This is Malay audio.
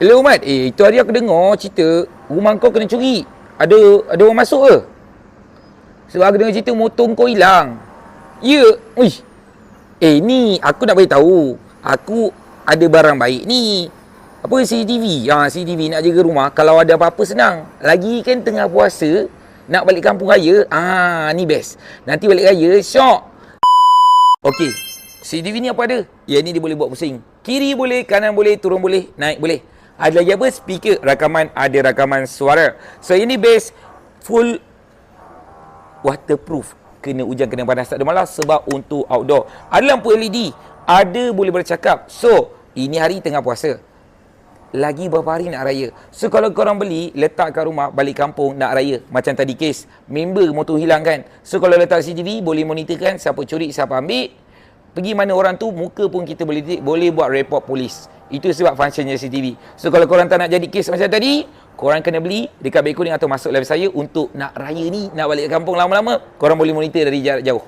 Hello Mat, itu hari aku dengar cerita rumah kau kena curi. Ada orang masuk ke? Sebab aku dengar cerita motor kau hilang. Ya, uish. Ni aku nak beritahu. Aku ada barang baik ni. Apa CCTV? CCTV nak jaga rumah. Kalau ada apa-apa senang. Lagi kan tengah puasa, nak balik kampung raya. Ni best. Nanti balik raya, syok. Okey. CCTV ni apa ada? Yang ni dia boleh buat pusing. Kiri boleh, kanan boleh, turun boleh, naik boleh. Ada lagi apa? Speaker, rakaman, ada rakaman suara. So ini base full waterproof. Kena hujan, kena panas, tak ada malas sebab untuk outdoor. Ada lampu LED, ada boleh bercakap. So, ini hari tengah puasa. Lagi berapa hari nak raya. So, kalau korang beli, letak kat rumah, balik kampung nak raya. Macam tadi kes, member motor hilang kan. So, kalau letak CCTV, boleh monitorkan siapa curi, siapa ambil. Pergi mana orang tu, muka pun kita boleh buat report polis. Itu sebab functionnya CCTV. So, kalau korang tak nak jadi kes macam tadi, korang kena beli dekat Beg Kuning atau masuk live saya untuk nak raya ni, nak balik ke kampung lama-lama, korang boleh monitor dari jarak jauh.